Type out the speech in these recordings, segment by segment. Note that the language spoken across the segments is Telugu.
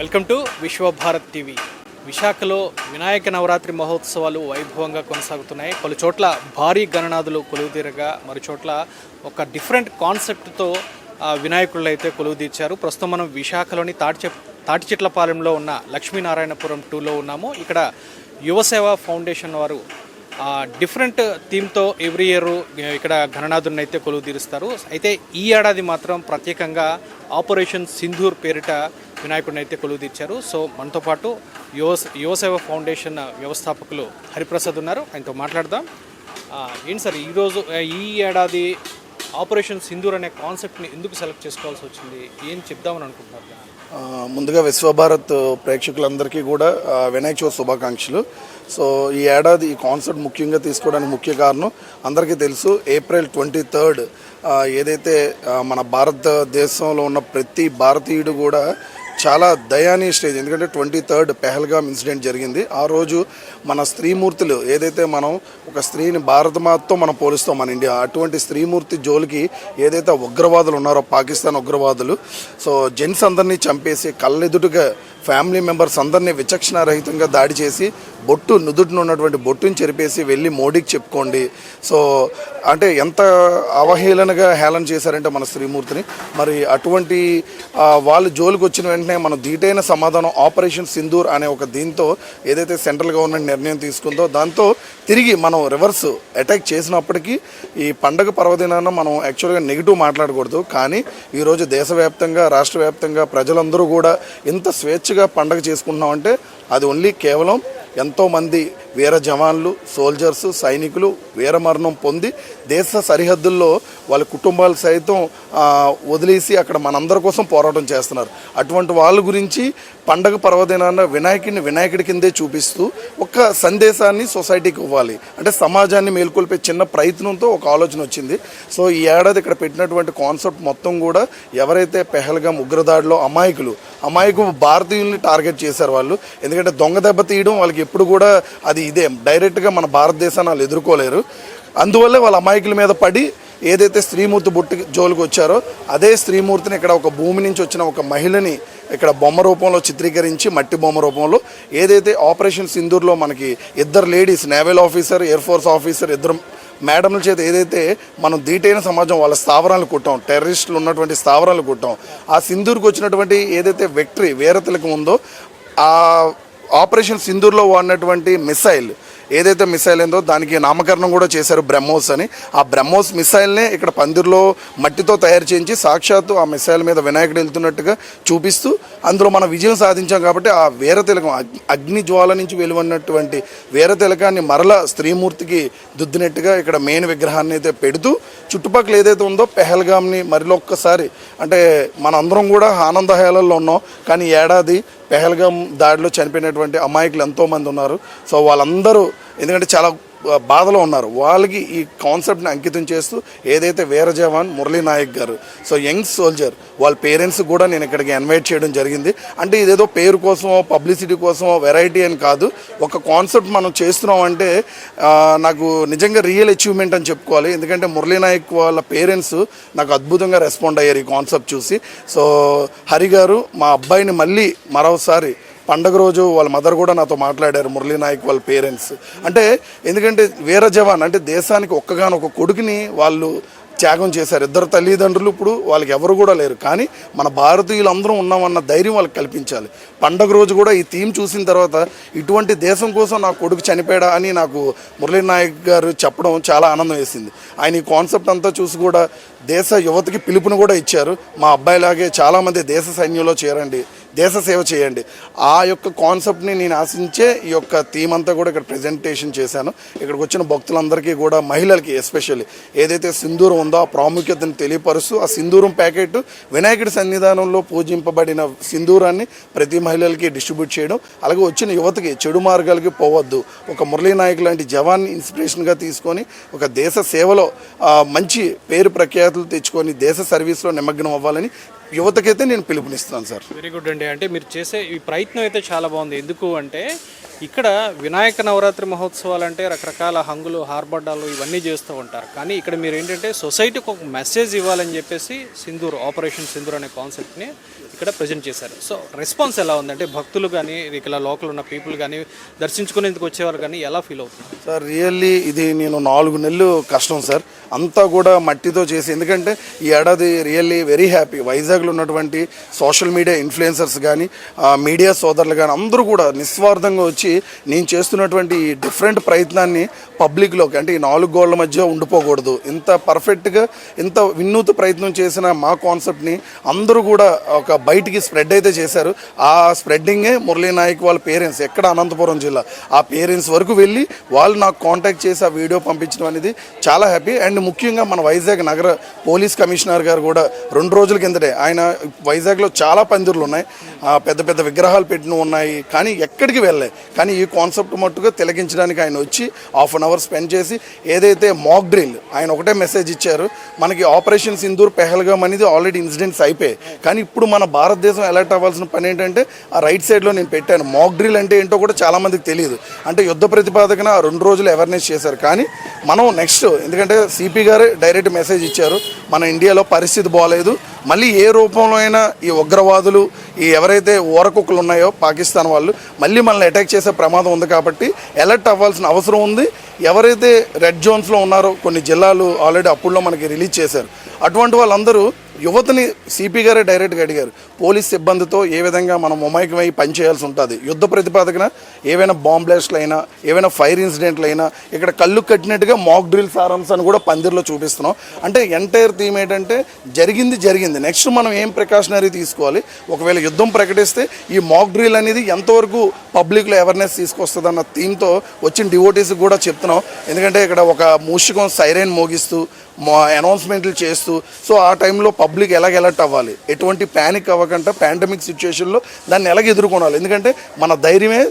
Welcome to Vishwabharat TV. విశాఖలో వినాయక నవరాత్రి మహోత్సవాలు వైభవంగా కొనసాగుతున్నాయి. పలు చోట్ల భారీ గణనాథులు కొలువుదీరగా, మరి చోట్ల ఒక డిఫరెంట్ కాన్సెప్ట్తో వినాయకుళ్ళు అయితే కొలువుదీర్చారు. ప్రస్తుతం మనం విశాఖలోని తాటిచెట్లపాలెంలో ఉన్న లక్ష్మీనారాయణపురం 2లో ఉన్నాము. ఇక్కడ యువసేవ ఫౌండేషన్ వారు డిఫరెంట్ థీమ్తో ఎవ్రీ ఇయర్ ఇక్కడ గణనాథుని అయితే కొలువు తీరుస్తారు. అయితే ఈ ఏడాది మాత్రం ప్రత్యేకంగా ఆపరేషన్ సింధూర్ పేరిట వినాయకుడిని అయితే కొలువు తీర్చారు. సో మనతో పాటు యువసేవ ఫౌండేషన్ వ్యవస్థాపకులు హరిప్రసాద్ ఉన్నారు, ఆయనతో మాట్లాడదాం. ఏంటి సార్ ఈ ఏడాది ఆపరేషన్ సింధూర్ అనే కాన్సెప్ట్ని ఎందుకు సెలెక్ట్ చేసుకోవాల్సి వచ్చింది, ఏం చెప్దామని అనుకుంటున్నారు? ముందుగా విశ్వభారత్ ప్రేక్షకులందరికీ కూడా వినాయక చవితి శుభాకాంక్షలు. సో ఈ ఏడాది ఈ కాన్సెప్ట్ ముఖ్యంగా తీసుకోవడానికి ముఖ్య కారణం అందరికీ తెలుసు, April 23 ఏదైతే మన భారతదేశంలో ఉన్న ప్రతి భారతీయుడు కూడా చాలా దయానీయ స్టేజ్. ఎందుకంటే 23 పెహల్గామ్ ఇన్సిడెంట్ జరిగింది. ఆ రోజు మన స్త్రీమూర్తులు ఏదైతే మనం ఒక స్త్రీని భారతమాతతో మనం పోలుస్తాం మన ఇండియా, అటువంటి స్త్రీమూర్తి జోలికి ఏదైతే ఉగ్రవాదులు ఉన్నారో పాకిస్తాన్ ఉగ్రవాదులు, సో జెంట్స్ అందరినీ చంపేసి కళ్ళెదుటుగా ఫ్యామిలీ మెంబర్స్ అందరినీ విచక్షణారహితంగా దాడి చేసి నుదుటిన ఉన్నటువంటి బొట్టుని చెరిపేసి వెళ్ళి మోడీకి చెప్పుకోండి. సో అంటే ఎంత అవహేళనగా హేళన చేశారంటే మన స్త్రీమూర్తిని. మరి అటువంటి వాళ్ళు జోలికి వచ్చిన వెంటనే మనం ధీటైన సమాధానం ఆపరేషన్ సింధూర్ అనే ఒక దీంతో ఏదైతే సెంట్రల్ గవర్నమెంట్ నిర్ణయం తీసుకుందో దాంతో తిరిగి మనం రివర్స్ అటాక్ చేసినప్పటికీ ఈ పండగ పర్వదినాన మనం యాక్చువల్గా నెగిటివ్ మాట్లాడకూడదు. కానీ ఈరోజు దేశవ్యాప్తంగా రాష్ట్ర వ్యాప్తంగా ప్రజలందరూ కూడా ఇంత స్వేచ్ఛగా పండగ చేసుకుంటున్నామంటే అది ఓన్లీ కేవలం ఎంతోమంది వీర జవాన్లు, సోల్జర్స్, సైనికులు వీరమరణం పొంది దేశ సరిహద్దుల్లో వాళ్ళ కుటుంబాలు సైతం వదిలేసి అక్కడ మనందరి కోసం పోరాటం చేస్తున్నారు. అటువంటి వాళ్ళ గురించి పండగ పర్వదినాన వినాయకుడి కిందే చూపిస్తూ ఒక సందేశాన్ని సొసైటీకి ఇవ్వాలి, అంటే సమాజాన్ని మేల్కొల్పే చిన్న ప్రయత్నంతో ఒక ఆలోచన వచ్చింది. సో ఈ ఏడాది ఇక్కడ పెట్టినటువంటి కాన్సెప్ట్ మొత్తం కూడా ఎవరైతే పెహల్గామ్ ఉగ్రదాడిలో అమాయకు భారతీయుల్ని టార్గెట్ చేశారు వాళ్ళు. ఎందుకంటే దొంగ దెబ్బ తీయడం వాళ్ళకి ఎప్పుడు కూడా అది ఇదే, డైరెక్ట్గా మన భారతదేశాన్ని వాళ్ళు ఎదుర్కోలేరు. అందువల్లే వాళ్ళ అమాయకుల మీద పడి ఏదైతే స్త్రీమూర్తి బొట్టు జోలికి వచ్చారో అదే స్త్రీమూర్తిని ఇక్కడ ఒక భూమి నుంచి వచ్చిన ఒక మహిళని ఇక్కడ బొమ్మ రూపంలో చిత్రీకరించి మట్టి బొమ్మ రూపంలో ఏదైతే ఆపరేషన్ సింధూర్లో మనకి 2 ladies, naval officer, air force officer, 2 మేడంల చేత ఏదైతే మనం ధీటైన సమాజం వాళ్ళ స్థావరాలు కొట్టాం, టెర్రరిస్టులు ఉన్నటువంటి స్థావరాలు కొట్టాం, ఆ సింధూర్కి వచ్చినటువంటి ఏదైతే విక్టరీ వీరతిలకం ఉందో ఆ ఆపరేషన్ సింధూర్లో వాడినటువంటి మిసైల్ ఏదైతే మిసైల్ ఏందో దానికి నామకరణం కూడా చేశారు బ్రహ్మోస్ అని. ఆ బ్రహ్మోస్ మిసైల్నే ఇక్కడ పందిర్లో మట్టితో తయారు చేయించి సాక్షాత్తు ఆ మిసైల్ మీద వినాయకుడు వెళ్తున్నట్టుగా చూపిస్తూ అందులో మనం విజయం సాధించాం. కాబట్టి ఆ వీరతిలకం అగ్ని జ్వాల నుంచి వెలువడినటువంటి వీరతిలకాన్ని మరలా స్త్రీమూర్తికి దుద్దినట్టుగా ఇక్కడ మెయిన్ విగ్రహాన్ని అయితే పెడుతూ చుట్టుపక్కల ఏదైతే ఉందో పెహల్గామ్ని మరొక్కసారి, అంటే మనందరం కూడా ఆనందహేళల్లో ఉన్నాం. కానీ ఏడాది పెహల్గామ్ దాడిలో చనిపోయినటువంటి అమాయకులు ఎంతోమంది ఉన్నారు. సో వాళ్ళందరూ ఎందుకంటే చాలా బాధలో ఉన్నారు, వాళ్ళకి ఈ కాన్సెప్ట్ని అంకితం చేస్తూ ఏదైతే వీర జవాన్ మురళీ నాయక్ గారు, సో యంగ్ సోల్జర్, వాళ్ళ పేరెంట్స్ కూడా నేను ఇక్కడికి ఇన్వైట్ చేయడం జరిగింది. అంటే ఇదేదో పేరు కోసమో పబ్లిసిటీ కోసమో వెరైటీ అని కాదు, ఒక కాన్సెప్ట్ మనం చేస్తున్నాం అంటే నాకు నిజంగా రియల్ అచీవ్మెంట్ అని చెప్పుకోవాలి. ఎందుకంటే మురళీ నాయక్ వాళ్ళ పేరెంట్స్ నాకు అద్భుతంగా రెస్పాండ్ అయ్యారు ఈ కాన్సెప్ట్ చూసి. సో హరి గారు మా అబ్బాయిని మళ్ళీ మరోసారి పండగ రోజు వాళ్ళ మదర్ కూడా నాతో మాట్లాడారు, మురళీ నాయక్ వాళ్ళ పేరెంట్స్. అంటే ఎందుకంటే వీర జవాన్ అంటే దేశానికి ఒక్కగానొక కొడుకుని వాళ్ళు త్యాగం చేశారు. 2 తల్లిదండ్రులు ఇప్పుడు వాళ్ళకి ఎవరు కూడా లేరు, కానీ మన భారతీయులందరూ ఉన్నామన్న ధైర్యం వాళ్ళకి కల్పించాలి. పండగ రోజు కూడా ఈ థీమ్ చూసిన తర్వాత ఇటువంటి దేశం కోసం నా కొడుకు చనిపోయాడా అని నాకు మురళీ నాయక్ గారు చెప్పడం చాలా ఆనందం వేసింది. ఆయన ఈ కాన్సెప్ట్ అంతా చూసి కూడా దేశ యువతకి పిలుపుని కూడా ఇచ్చారు, మా అబ్బాయిలాగే చాలామంది దేశ సైన్యంలో చేరండి, దేశ సేవ చేయండి. ఆ యొక్క కాన్సెప్ట్ని నేను ఆశించే ఈ యొక్క థీమ్ అంతా కూడా ఇక్కడ ప్రజెంటేషన్ చేశాను. ఇక్కడికి వచ్చిన భక్తులందరికీ కూడా, మహిళలకి ఎస్పెషల్లీ ఏదైతే సింధూరం ఉందో ఆ ప్రాముఖ్యతను తెలియపరుస్తూ ఆ సింధూరం ప్యాకెట్ వినాయకుడి సన్నిధానంలో పూజింపబడిన సింధూరాన్ని ప్రతి మహిళలకి డిస్ట్రిబ్యూట్ చేయడం, అలాగే వచ్చిన యువతకి చెడు మార్గాలకి పోవద్దు, ఒక మురళీ నాయక్ లాంటి జవాన్ని ఇన్స్పిరేషన్గా తీసుకొని ఒక దేశ సేవలో మంచి పేరు ప్రఖ్యాతులు తెచ్చుకొని దేశ సర్వీస్లో నిమగ్నం అవ్వాలని యువతకైతే నేను పిలుపునిస్తున్నాను సార్. వెరీ గుడ్ అండి. అంటే మీరు చేసే ఈ ప్రయత్నం అయితే చాలా బాగుంది. ఎందుకు అంటే ఇక్కడ వినాయక నవరాత్రి మహోత్సవాలు అంటే రకరకాల హంగులు హార్బడ్డాలు ఇవన్నీ చేస్తూ ఉంటారు. కానీ ఇక్కడ మీరు ఏంటంటే సొసైటీకి ఒక మెసేజ్ ఇవ్వాలని చెప్పేసి సింధూర్ ఆపరేషన్ సింధూర్ అనే కాన్సెప్ట్ని ఇక్కడ ప్రజెంట్ చేశారు. సో రెస్పాన్స్ ఎలా ఉందంటే భక్తులు కానీ ఇక్కడ లోకల్ ఉన్న పీపుల్ కానీ దర్శించుకునేందుకు వచ్చేవారు కానీ ఎలా ఫీల్ అవుతుంది సార్? రియల్లీ ఇది నేను 4 నెలలు కష్టం సార్, అంతా కూడా మట్టితో చేసి. ఎందుకంటే ఈ ఏడాది రియల్లీ వెరీ హ్యాపీ. వైజాగ్లో ఉన్నటువంటి సోషల్ మీడియా ఇన్ఫ్లుయెన్సర్స్ కానీ మీడియా సోదరులు కానీ అందరూ కూడా నిస్వార్థంగా వచ్చి నేను చేస్తున్నటువంటి ఈ డిఫరెంట్ ప్రయత్నాన్ని పబ్లిక్లోకి, అంటే ఈ 4 గోళ్ల మధ్య ఉండిపోకూడదు, ఇంత పర్ఫెక్ట్గా ఇంత వినూత ప్రయత్నం చేసిన మా కాన్సెప్ట్ని అందరూ కూడా ఒక బయటికి స్ప్రెడ్ అయితే చేశారు. ఆ స్ప్రెడ్డింగే మురళీ నాయక్ వాళ్ళ పేరెంట్స్, ఎక్కడ అనంతపురం జిల్లా, ఆ పేరెంట్స్ వరకు వెళ్ళి వాళ్ళు నాకు కాంటాక్ట్ చేసి ఆ వీడియో పంపించడం అనేది చాలా హ్యాపీ. అండ్ ముఖ్యంగా మన వైజాగ్ నగర పోలీస్ కమిషనర్ గారు కూడా 2 రోజుల కిందటే, ఆయన వైజాగ్లో చాలా పందిర్లు ఉన్నాయి, పెద్ద పెద్ద విగ్రహాలు పెట్టిన ఉన్నాయి, కానీ ఎక్కడికి వెళ్ళలే. కానీ ఈ కాన్సెప్ట్ మట్టుగా తిలకించడానికి ఆయన వచ్చి ½ అన్ అవర్ స్పెండ్ చేసి ఏదైతే మాక్ డ్రిల్, ఆయన ఒకటే మెసేజ్ ఇచ్చారు, మనకి ఆపరేషన్ సింధూర్ పెహల్గామ్ అనేది ఆల్రెడీ ఇన్సిడెంట్స్ అయిపోయాయి, కానీ ఇప్పుడు మన భారతదేశం అలర్ట్ అవ్వాల్సిన పని ఏంటంటే ఆ రైట్ సైడ్లో నేను పెట్టాను. మాక్ డ్రిల్ అంటే ఏంటో కూడా చాలామందికి తెలియదు. అంటే యుద్ధ ప్రతిపాదకన 2 రోజులు అవేర్నెస్ చేశారు. కానీ మనం నెక్స్ట్, ఎందుకంటే సిపి గారే డైరెక్ట్ మెసేజ్ ఇచ్చారు, మన ఇండియాలో పరిస్థితి బాగలేదు, మళ్ళీ ఏ రూపంలో అయినా ఈ ఉగ్రవాదులు, ఈ ఎవరైతే ఊరకుక్కలు ఉన్నాయో పాకిస్తాన్ వాళ్ళు మళ్ళీ మనల్ని అటాక్ చేసే ప్రమాదం ఉంది, కాబట్టి అలర్ట్ అవ్వాల్సిన అవసరం ఉంది. ఎవరైతే రెడ్ జోన్స్లో ఉన్నారో కొన్ని జిల్లాలు ఆల్రెడీ అప్పుడులో మనకి రిలీజ్ చేశారు, అటువంటి వాళ్ళందరూ యువతని సిపి గారే డైరెక్ట్గా అడిగారు, పోలీస్ సిబ్బందితో ఏ విధంగా మనం మమైకమై పనిచేయాల్సి ఉంటుంది, యుద్ధ ప్రతిపాదకన ఏవైనా బాంబ్ బ్లాస్ట్లు అయినా ఏవైనా ఫైర్ ఇన్సిడెంట్లు అయినా ఇక్కడ కళ్ళు కట్టినట్టుగా మాక్ డ్రిల్ సారాంశ అని కూడా పందిర్లో చూపిస్తున్నాం. అంటే ఎంటైర్ థీమ్ ఏంటంటే జరిగింది, నెక్స్ట్ మనం ఏం ప్రికాషనరీ తీసుకోవాలి, ఒకవేళ యుద్ధం ప్రకటిస్తే ఈ మాక్ డ్రిల్ అనేది ఎంతవరకు పబ్లిక్లో అవేర్నెస్ తీసుకొస్తుంది అన్న థీమ్తో వచ్చిన డివోటీస్కి కూడా చెప్తున్నాం. ఎందుకంటే ఇక్కడ ఒక మూషికం సైరన్ మోగిస్తూ అనౌన్స్మెంట్లు చేస్తూ, సో ఆ టైంలో పబ్లిక్ ఎలాగ అలర్ట్ అవ్వాలి, ఎటువంటి ప్యానిక్ అవ్వకుండా పాండమిక్ సిచ్యువేషన్లో దాన్ని ఎలాగ ఎదుర్కొనాలి. ఎందుకంటే మన ధైర్యమే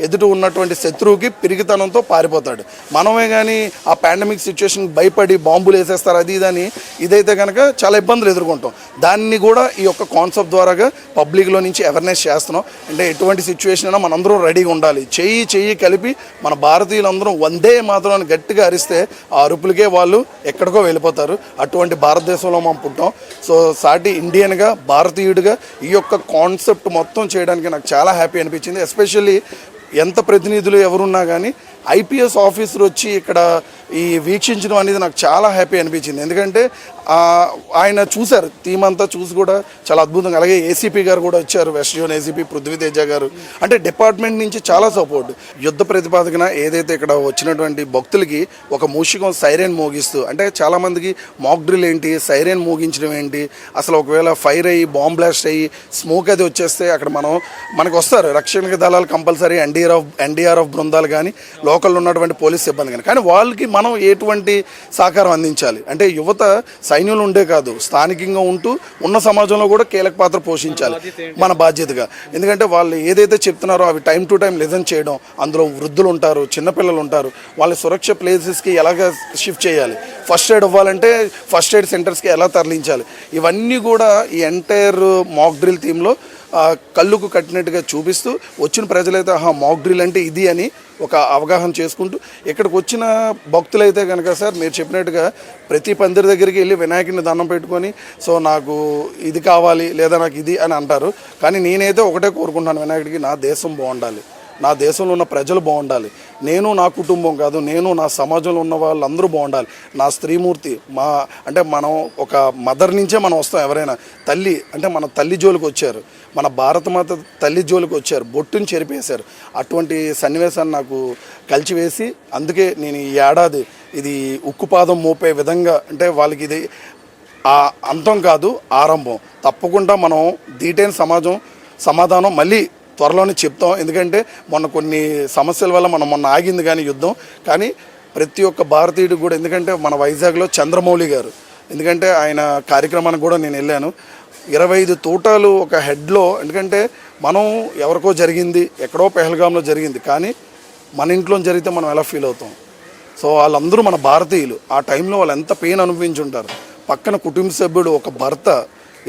ఎదుట ఉన్నటువంటి శత్రువుకి పిరిగితనంతో పారిపోతాడు. మనమే కానీ ఆ పాండమిక్ సిచ్యువేషన్ భయపడి బాంబులు వేసేస్తారు అది ఇదని, ఇదైతే కనుక చాలా ఇబ్బందులు ఎదుర్కొంటాం. దాన్ని కూడా ఈ యొక్క కాన్సెప్ట్ ద్వారాగా పబ్లిక్లో నుంచి అవేర్నెస్ చేస్తున్నాం. అంటే ఎటువంటి సిచ్యువేషన్ అయినా మనందరం రెడీగా ఉండాలి, చెయ్యి కలిపి మన భారతీయులందరం వందే మాత్రం అని గట్టిగా అరిస్తే ఆ అరుపులకే వాళ్ళు ఎక్కడికో వెళ్ళిపోతారు. అటువంటి భారతదేశంలో మనం పుట్టాం. సో సాటి ఇండియన్గా, భారతీయుడిగా ఈ యొక్క కాన్సెప్ట్ మొత్తం చేయడానికి నాకు చాలా హ్యాపీ అనిపించింది. ఎస్పెషల్లీ ఎంత ప్రతినిధులు ఎవరున్నా కానీ ఐపీఎస్ ఆఫీసర్ వచ్చి ఇక్కడ ఈ వీక్షించడం అనేది నాకు చాలా హ్యాపీ అనిపించింది. ఎందుకంటే ఆయన చూశారు, థీమ్ అంతా చూసి కూడా చాలా అద్భుతంగా. అలాగే ఏసీపీ గారు కూడా వచ్చారు, వెస్ట్ జోన్ ఏసీపీ పృథ్వీతేజ గారు. అంటే డిపార్ట్మెంట్ నుంచి చాలా సపోర్ట్. యుద్ధ ప్రతిపాదకన ఏదైతే ఇక్కడ వచ్చినటువంటి భక్తులకి ఒక మూషికం సైరన్ మోగిస్తూ, అంటే చాలామందికి మాక్ డ్రిల్ ఏంటి, సైరన్ మోగించడం ఏంటి, అసలు ఒకవేళ ఫైర్ అయ్యి బాంబ్ బ్లాస్ట్ అయ్యి స్మోక్ అది వచ్చేస్తే అక్కడ మనకు వస్తారు రక్షణ దళాలు కంపల్సరీ, ఎన్డీఆర్ఎఫ్ బృందాలు కానీ లోకల్లో ఉన్నటువంటి పోలీస్ సిబ్బంది కానీ వాళ్ళకి మనం ఎటువంటి సహకారం అందించాలి. అంటే యువత సైన్యంలో ఉండే కాదు, స్థానికంగా ఉంటూ ఉన్న సమాజంలో కూడా కీలక పాత్ర పోషించాలి మన బాధ్యతగా. ఎందుకంటే వాళ్ళు ఏదైతే చెప్తున్నారో అవి టైం టు టైం లిజన్ చేయడం, అందులో వృద్ధులు ఉంటారు, చిన్నపిల్లలు ఉంటారు, వాళ్ళ సురక్ష ప్లేసెస్కి ఎలాగ షిఫ్ట్ చేయాలి, ఫస్ట్ ఎయిడ్ ఇవ్వాలంటే ఫస్ట్ ఎయిడ్ సెంటర్స్కి ఎలా తరలించాలి, ఇవన్నీ కూడా ఈ ఎంటైర్ మాక్ డ్రిల్ థీమ్లో కళ్ళుకు కట్టినట్టుగా చూపిస్తూ వచ్చిన ప్రజలైతే మాక్ డ్రిల్ అంటే ఇది అని ఒక అవగాహన చేసుకుంటూ ఇక్కడికి వచ్చిన భక్తులైతే కనుక సార్ మీరు చెప్పినట్టుగా ప్రతి పందిరి దగ్గరికి వెళ్ళి వినాయకుడిని దండం పెట్టుకొని సో నాకు ఇది కావాలి లేదా నాకు ఇది అని అంటారు. కానీ నేనైతే ఒకటే కోరుకుంటున్నాను, వినాయకుడికి నా దేశం బాగుండాలి, నా దేశంలో ఉన్న ప్రజలు బాగుండాలి, నేను నా కుటుంబం కాదు, నేను నా సమాజంలో ఉన్న వాళ్ళందరూ బాగుండాలి, నా స్త్రీమూర్తి అంటే మనం ఒక మదర్ నుంచే మనం వస్తాం. ఎవరైనా తల్లి అంటే మన తల్లి జోలికి వచ్చారు, మన భారతమాత తల్లి జోలికి వచ్చారు, బొట్టుని చెరిపేశారు. అటువంటి సన్నివేశాన్ని నాకు కలిచివేసి అందుకే నేను ఈ ఏడాది ఇది ఉక్కుపాదం మోపే విధంగా, అంటే వాళ్ళకి ఇది అంతం కాదు ఆరంభం. తప్పకుండా మనం దీటైన సమాధానం మళ్ళీ త్వరలోనే చెప్తాం. ఎందుకంటే కొన్ని సమస్యల వల్ల మొన్న ఆగింది కానీ యుద్ధం, కానీ ప్రతి ఒక్క భారతీయుడు కూడా, ఎందుకంటే మన వైజాగ్లో చంద్రమౌళి గారు, ఎందుకంటే ఆయన కార్యక్రమానికి కూడా నేను వెళ్ళాను, 25 తోటాలు ఒక హెడ్లో. ఎందుకంటే మనం ఎవరికో జరిగింది, ఎక్కడో పెహల్గాంలో జరిగింది, కానీ మన ఇంట్లో జరిగితే మనం ఎలా ఫీల్ అవుతాం. సో వాళ్ళందరూ మన భారతీయులు, ఆ టైంలో వాళ్ళు ఎంత పెయిన్ అనుభవించి ఉంటారు. పక్కన కుటుంబ సభ్యుడు, ఒక భర్త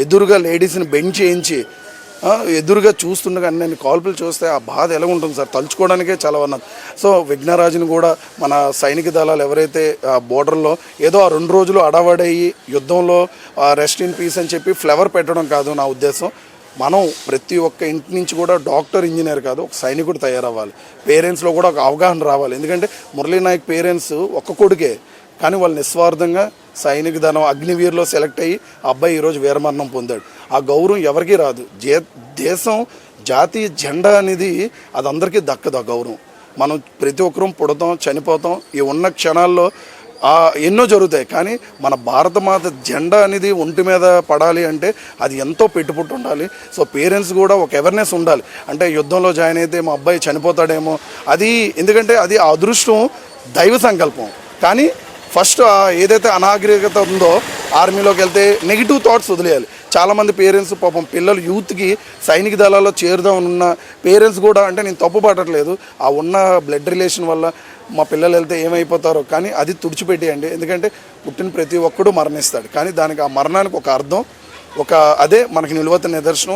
ఎదురుగా లేడీస్ని బెంచ్ చేయించి ఎదురుగా చూస్తుండగా నేను కాల్పులు చూస్తే ఆ బాధ ఎలా ఉంటుంది సార్, తలుచుకోవడానికే చాలా ఉన్నది. సో విఘ్నరాజుని కూడా మన సైనిక దళాలు ఎవరైతే బోర్డర్లో ఏదో ఆ 2 రోజులు అడవడయ్యి యుద్ధంలో రెస్ట్ ఇన్ పీస్ అని చెప్పి ఫ్లవర్ పెట్టడం కాదు నా ఉద్దేశం. మనం ప్రతి ఒక్క ఇంటి నుంచి కూడా డాక్టర్, ఇంజనీర్ కాదు, ఒక సైనికుడు తయారవ్వాలి. పేరెంట్స్లో కూడా ఒక అవగాహన రావాలి. ఎందుకంటే మురళీ నాయక్ పేరెంట్స్ ఒక్క కొడుకే, కానీ వాళ్ళు నిస్వార్థంగా సైనిక దళం అగ్నివీర్లో సెలెక్ట్ అయ్యి ఆ అబ్బాయి ఈరోజు వీరమరణం పొందాడు. ఆ గౌరవం ఎవరికీ రాదు. దేశం జాతీయ జెండా అనేది అది అందరికీ దక్కదు. ఆ గౌరవం మనం ప్రతి ఒక్కరూ పుడతాం, చనిపోతాం. ఈ ఉన్న క్షణాల్లో ఎన్నో జరుగుతాయి, కానీ మన భారతమాత జెండా అనేది ఒంటి మీద పడాలి అంటే అది ఎంతో పెట్టుబడి ఉండాలి. సో పేరెంట్స్ కూడా ఒక అవేర్నెస్ ఉండాలి. అంటే యుద్ధంలో జాయిన్ అయితే మా అబ్బాయి చనిపోతాడేమో, అది ఎందుకంటే అది ఆ అదృష్టం దైవ సంకల్పం. కానీ ఫస్ట్ ఏదైతే అనాగరికత ఉందో ఆర్మీలోకి వెళ్తే నెగిటివ్ థాట్స్ వదిలేయాలి. చాలామంది పేరెంట్స్ పాపం పిల్లలు యూత్కి సైనిక దళాల్లో చేరుదామని ఉన్న పేరెంట్స్ కూడా, అంటే నేను తప్పు పడట్లేదు, ఆ ఉన్న బ్లడ్ రిలేషన్ వల్ల మా పిల్లలు వెళ్తే ఏమైపోతారో, కానీ అది తుడిచిపెట్టేయండి. ఎందుకంటే పుట్టిన ప్రతి ఒక్కడు మరణిస్తాడు, కానీ దానికి ఆ మరణానికి ఒక అర్థం, అదే మనకి నిలువత నిదర్శనం.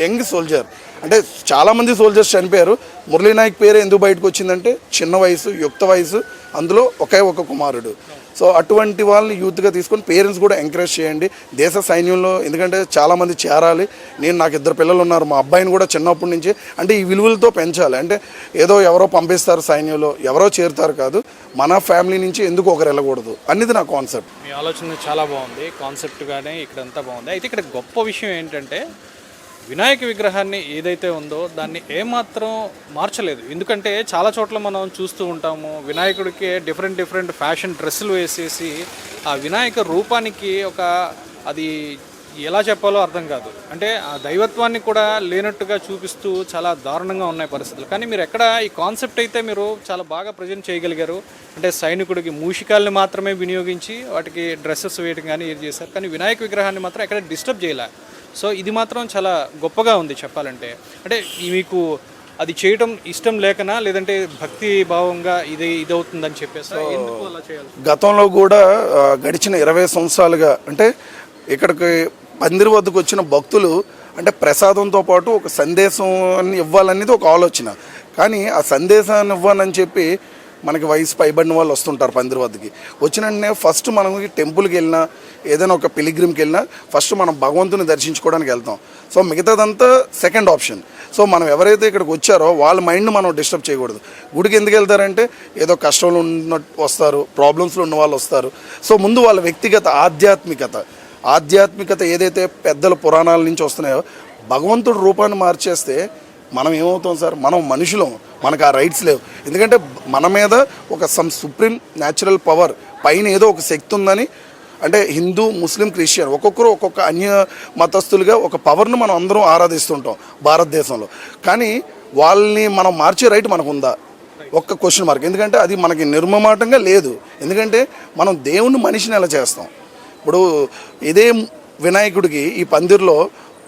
యంగ్ సోల్జర్ అంటే చాలామంది సోల్జర్స్ చనిపోయారు. మురళీ నాయక్ పేరు ఎందుకు బయటకు వచ్చిందంటే చిన్న వయసు, యుక్త వయసు, అందులో ఒకే ఒక కుమారుడు. సో అటువంటి వాళ్ళని యూత్గా తీసుకొని పేరెంట్స్ కూడా ఎంకరేజ్ చేయండి దేశ సైన్యంలో. ఎందుకంటే చాలామంది చేరాలి. నాకు 2 పిల్లలు ఉన్నారు, మా అబ్బాయిని కూడా చిన్నప్పటి నుంచి అంటే ఈ విలువలతో పెంచాలి. అంటే ఏదో ఎవరో పంపిస్తారు సైన్యంలో, ఎవరో చేరుతారు కాదు, మన ఫ్యామిలీ నుంచి ఎందుకు ఒకరు వెళ్ళకూడదు అనేది నా కాన్సెప్ట్. మీ ఆలోచన చాలా బాగుంది, కాన్సెప్ట్ కానీ ఇక్కడంతా బాగుంది. అయితే ఇక్కడ గొప్ప విషయం ఏంటంటే వినాయక విగ్రహాన్ని ఏదైతే ఉందో దాన్ని ఏమాత్రం మార్చలేదు. ఎందుకంటే చాలా చోట్ల మనం చూస్తూ ఉంటాము, వినాయకుడికి డిఫరెంట్ ఫ్యాషన్ డ్రెస్సులు వేసేసి ఆ వినాయక రూపానికి అది ఎలా చెప్పాలో అర్థం కాదు. అంటే ఆ దైవత్వాన్ని కూడా లేనట్టుగా చూపిస్తూ చాలా దారుణంగా ఉన్నాయి పరిస్థితులు. కానీ మీరు ఎక్కడ ఈ కాన్సెప్ట్ అయితే మీరు చాలా బాగా ప్రజెంట్ చేయగలిగారు. అంటే సైనికుడికి మూషికాల్ని మాత్రమే వినియోగించి వాటికి డ్రెస్సెస్ వేయడం కానీ ఏది చేశారు, కానీ వినాయక విగ్రహాన్ని మాత్రం ఎక్కడ డిస్టర్బ్ చేయలే. సో ఇది మాత్రం చాలా గొప్పగా ఉంది చెప్పాలంటే. అంటే మీకు అది చేయడం ఇష్టం లేకనా, లేదంటే భక్తి భావంగా ఇదవుతుందని చెప్పేసి ఎందుకు అలా చేయాలి? గతంలో కూడా గడిచిన 20 సంవత్సరాలుగా అంటే ఇక్కడికి పందిరి వద్దకు వచ్చిన భక్తులు అంటే ప్రసాదంతో పాటు ఒక సందేశాన్ని ఇవ్వాలనేది ఒక ఆలోచన. కానీ ఆ సందేశాన్ని ఇవ్వాలని చెప్పి మనకి వయసు పైబడిన వాళ్ళు వస్తుంటారు పందిరి వద్దకి. వచ్చిన వెంటనే ఫస్ట్ మనం టెంపుల్కి వెళ్ళినా ఏదైనా ఒక పిలిగ్రిమ్కి వెళ్ళినా ఫస్ట్ మనం భగవంతుని దర్శించుకోవడానికి వెళ్తాం. సో మిగతాదంతా సెకండ్ ఆప్షన్. సో మనం ఎవరైతే ఇక్కడికి వచ్చారో వాళ్ళ మైండ్ మనం డిస్టర్బ్ చేయకూడదు. గుడికి ఎందుకు వెళ్తారంటే ఏదో కష్టంలో ఉన్నట్టు వస్తారు, ప్రాబ్లమ్స్లో ఉన్న వాళ్ళు వస్తారు. సో ముందు వాళ్ళ వ్యక్తిగత ఆధ్యాత్మికత ఏదైతే పెద్దల పురాణాల నుంచి వస్తున్నాయో భగవంతుడు రూపాన్ని మార్చేస్తే మనం ఏమవుతాం సార్? మనం మనుషులం, మనకు ఆ రైట్స్ లేవు. ఎందుకంటే మన మీద ఒక సుప్రీం న్యాచురల్ పవర్ పైన ఏదో ఒక శక్తి ఉందని, అంటే హిందూ, ముస్లిం, క్రిస్టియన్ ఒక్కొక్కరు ఒక్కొక్క అన్య మతస్థులుగా ఒక పవర్ను మనం అందరం ఆరాధిస్తుంటాం భారతదేశంలో. కానీ వాళ్ళని మనం మార్చే రైట్ మనకు ఉందా? ఒక్క క్వశ్చన్ మార్క్. ఎందుకంటే అది మనకి నిర్మమాటంగా లేదు. ఎందుకంటే మనం దేవుణ్ణి మనిషిని ఎలా చేస్తాం? ఇప్పుడు ఇదే వినాయకుడికి ఈ పందిర్లో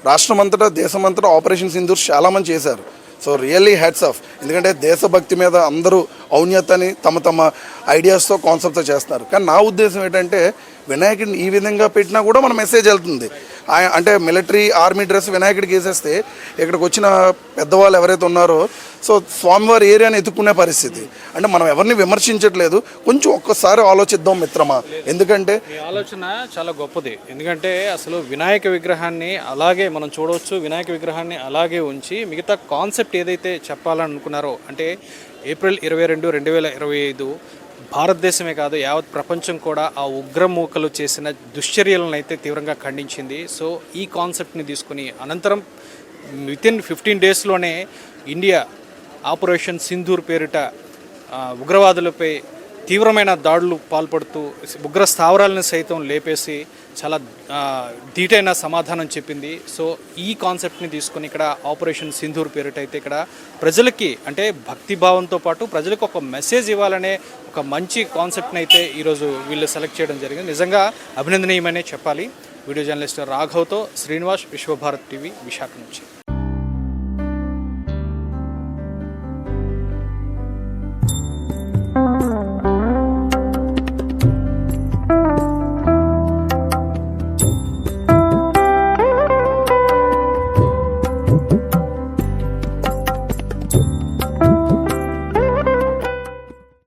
రాష్ట్రమంతటా దేశమంతటా ఆపరేషన్ సింధూర్ చాలామంది చేశారు. So really hats off. ఎందుకంటే దేశభక్తి మీద అందరూ ఔన్నత్యాన్ని తమ ఐడియాస్తో కాన్సెప్ట్తో చేస్తున్నారు. కానీ నా ఉద్దేశం ఏంటంటే వినాయకుడిని ఈ విధంగా పెట్టినా కూడా మన మెసేజ్ వెళ్తుంది. అంటే మిలిటరీ ఆర్మీ డ్రెస్ వినాయకుడికి వేసేస్తే ఇక్కడికి వచ్చిన పెద్దవాళ్ళు ఎవరైతే ఉన్నారో సో స్వామివారి ఏరియాని ఎత్తుక్కునే పరిస్థితి. అంటే మనం ఎవరిని విమర్శించట్లేదు, కొంచెం ఒక్కసారి ఆలోచిద్దాం మిత్రమా. ఎందుకంటే ఆలోచన చాలా గొప్పది. ఎందుకంటే అసలు వినాయక విగ్రహాన్ని అలాగే మనం చూడవచ్చు, వినాయక విగ్రహాన్ని అలాగే ఉంచి మిగతా కాన్సెప్ట్ ఏదైతే చెప్పాలనుకున్నారో అంటే ఏప్రిల్ 22, 2025 భారతదేశమే కాదు యావత్ ప్రపంచం కూడా ఆ ఉగ్రమూకలు చేసిన దుశ్చర్యలను అయితే తీవ్రంగా ఖండించింది. సో ఈ కాన్సెప్ట్ని తీసుకుని అనంతరం వితిన్ 15 డేస్లోనే ఇండియా ఆపరేషన్ సింధూర్ పేరిట ఉగ్రవాదులపై తీవ్రమైన దాడులు పాల్పడుతూ ఉగ్ర స్థావరాలను సైతం లేపేసి చాలా ధీటైన సమాధానం చెప్పింది. సో ఈ కాన్సెప్ట్ని తీసుకొని ఇక్కడ ఆపరేషన్ సింధూర్ పేరిట అయితే ఇక్కడ ప్రజలకి అంటే భక్తిభావంతో పాటు ప్రజలకు ఒక మెసేజ్ ఇవ్వాలనే ఒక మంచి కాన్సెప్ట్ని అయితే ఈరోజు వీళ్ళు సెలెక్ట్ చేయడం జరిగింది. నిజంగా అభినందనీయమనే చెప్పాలి. వీడియో జర్నలిస్ట్ రాఘవ్తో శ్రీనివాస్, విశ్వభారత్ టీవీ, విశాఖ నుంచి.